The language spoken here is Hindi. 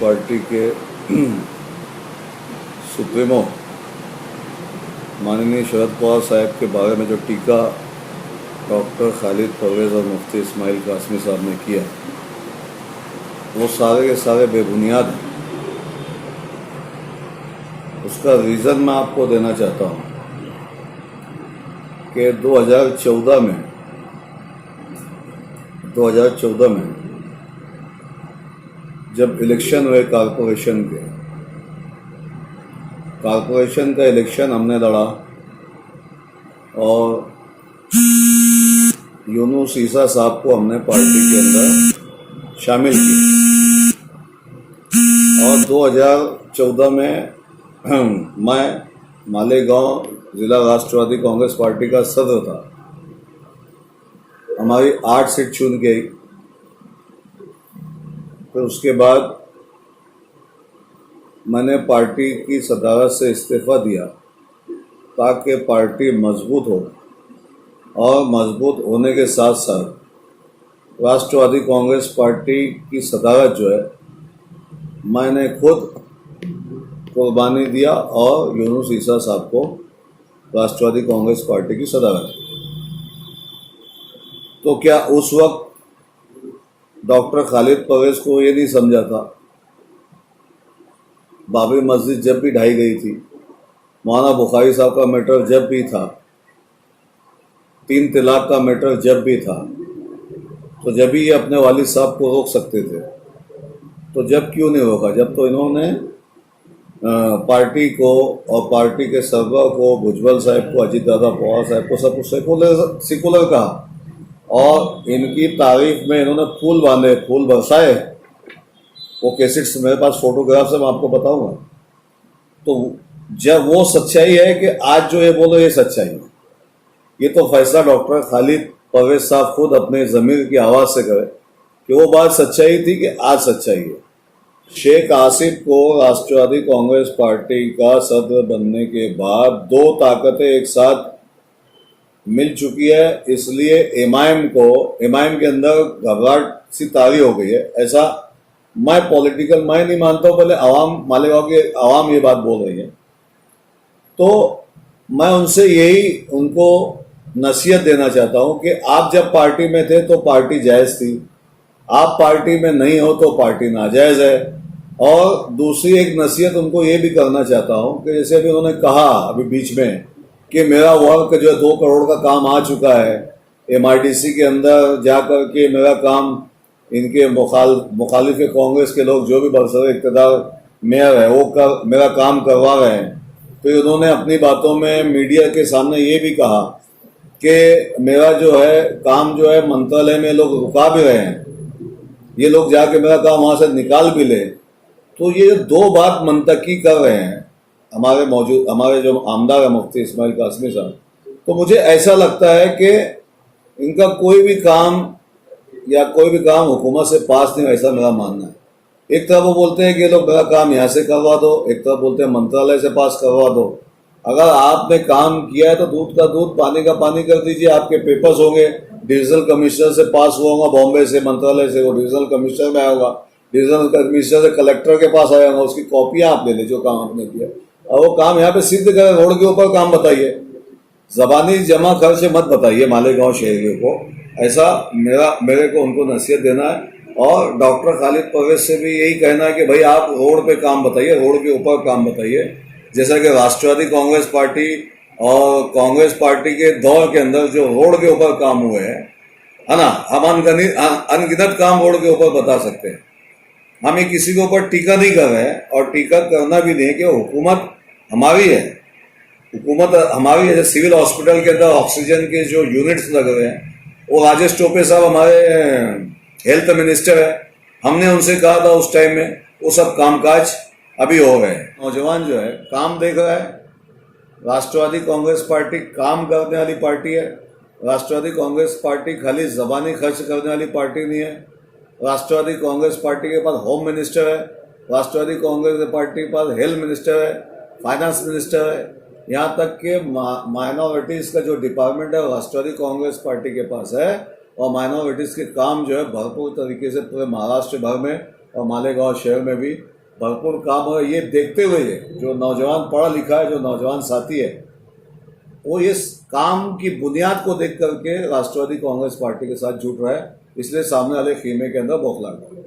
पार्टी के सुप्रीमो माननीय शरद पवार साहब के बारे में जो टीका डॉक्टर खालिद परवेज़ और मुफ्ती इस्माइल कासमी साहब ने किया, वो सारे के सारे बेबुनियाद हैं। उसका रीज़न मैं आपको देना चाहता हूँ कि 2014 में जब इलेक्शन हुए कॉरपोरेशन का इलेक्शन हमने लड़ा और यूनुस ईसा साहब को हमने पार्टी के अंदर शामिल किया और 2014 में मैं मालेगांव जिला राष्ट्रवादी कांग्रेस पार्टी का सदर था। हमारी 8 सीट चुन गई। फिर उसके बाद मैंने पार्टी की सदारत से इस्तीफा दिया ताकि पार्टी मजबूत हो और मजबूत होने के साथ साथ राष्ट्रवादी कांग्रेस पार्टी की सदारत जो है मैंने खुद कुर्बानी दिया और यूनुस ईसा साहब को राष्ट्रवादी कांग्रेस पार्टी की सदारत। तो क्या उस वक्त डॉक्टर खालिद परवेज़ को ये नहीं समझा था? बाबरी मस्जिद जब भी ढाई गई थी, मौलाना बुखारी साहब का मैटर जब भी था, 3 तलाक का मैटर जब भी था, तो जब भी ये अपने वालिद साहब को रोक सकते थे, तो जब क्यों नहीं रोका? जब तो इन्होंने पार्टी को और पार्टी के सरबराह को, भुजबल साहब को, अजीत दादा पवार साहब को सबको सेकुलर कहा और इनकी तारीफ में इन्होंने फूल बांधे, फूल बरसाए। वो कैसेट्स मेरे पास फोटोग्राफ्स है, मैं आपको बताऊंगा। तो जब वो सच्चाई है कि आज जो ये बोलो ये सच्चाई है, ये तो फैसला डॉक्टर खालिद परवेज़ साहब खुद अपने ज़मीर की आवाज़ से करे कि वो बात सच्चाई थी कि आज सच्चाई है। शेख आसिफ को राष्ट्रवादी कांग्रेस पार्टी का सदर बनने के बाद 2 ताकतें एक साथ मिल चुकी है, इसलिए इमाम के अंदर घबराहट सी तारी हो गई है। ऐसा मैं नहीं मानता हूँ, पहले आवाम, मालेगांव की आवाम ये बात बोल रही है। तो मैं उनसे उनको नसीहत देना चाहता हूँ कि आप जब पार्टी में थे तो पार्टी जायज़ थी, आप पार्टी में नहीं हो तो पार्टी नाजायज़ है। और दूसरी एक नसीहत उनको ये भी करना चाहता हूँ कि जैसे अभी उन्होंने कहा अभी बीच में कि मेरा वर्क जो है 2 करोड़ का काम आ चुका है, MIDC के अंदर जाकर के मेरा काम इनके मुखालिफ कांग्रेस के लोग जो भी बरसर इक़्तिदार मेयर है वो मेरा काम करवा रहे हैं। तो उन्होंने अपनी बातों में मीडिया के सामने ये भी कहा कि मेरा जो है काम जो है मंत्रालय में लोग रुका भी रहे हैं, ये लोग जाके मेरा काम वहाँ से निकाल भी ले। तो ये 2 बात मंतकी कर रहे हैं हमारे जो आमदार है मुफ्ती इस्माइल कासमी साहब। तो मुझे ऐसा लगता है कि इनका कोई भी काम हुकूमत से पास नहीं, ऐसा मेरा मानना है। एक तरफ वो बोलते हैं कि ये लोग मेरा काम यहाँ से करवा दो, एक तरफ बोलते हैं मंत्रालय से पास करवा दो। अगर आपने काम किया है तो दूध का दूध, पानी का पानी कर दीजिए। आपके पेपर्स होंगे, डिविजनल कमिश्नर से पास हुआ होगा, बॉम्बे से, मंत्रालय से, वो डिविजनल कमिश्नर में आया होगा, डिविजनल कमिश्नर से कलेक्टर के पास आया होगा, उसकी कॉपियां आप ले लीजिए जो काम आपने किया और वो काम यहाँ पे सिद्ध करें। रोड के ऊपर काम बताइए, जबानी जमा खर्च मत बताइए मालेगांव शहरियों को। ऐसा मेरे को उनको नसीहत देना है। और डॉक्टर खालिद परवेज़ से भी यही कहना है कि भाई आप रोड पे काम बताइए, रोड के ऊपर काम बताइए। जैसा कि राष्ट्रवादी कांग्रेस पार्टी और कांग्रेस पार्टी के दौर के अंदर जो रोड के ऊपर काम हुए हैं, है ना, हम अनगिनत काम रोड के ऊपर बता सकते हैं। हम ये किसी के ऊपर टीका नहीं कर रहे हैं और टीका करना भी नहीं कि हुकूमत हमारी है। जैसे सिविल हॉस्पिटल के अंदर ऑक्सीजन के जो यूनिट्स लग रहे हैं, वो राजेश टोपे साहब हमारे हेल्थ मिनिस्टर है, हमने उनसे कहा था उस टाइम में, वो सब कामकाज अभी हो गए। नौजवान जो है काम देख रहा है। राष्ट्रवादी कांग्रेस पार्टी काम करने वाली पार्टी है। राष्ट्रवादी कांग्रेस पार्टी खाली जबानी खर्च करने वाली पार्टी नहीं है। राष्ट्रवादी कांग्रेस पार्टी के पास होम मिनिस्टर है, राष्ट्रवादी कांग्रेस पार्टी के पास हेल्थ मिनिस्टर है, फाइनेंस मिनिस्टर है, यहाँ तक कि माइनॉरिटीज़ का जो डिपार्टमेंट है राष्ट्रवादी कांग्रेस पार्टी के पास है। और माइनॉरिटीज़ के काम जो है भरपूर तरीके से पूरे महाराष्ट्र भर में और मालेगांव शहर में भी भरपूर काम है। ये देखते हुए जो नौजवान पढ़ा लिखा है, जो नौजवान साथी है, वो इस काम की बुनियाद को देख करके राष्ट्रवादी कांग्रेस पार्टी के साथ जुट रहा है, इसलिए सामने वाले खेमे के अंदर बौखलाहट है।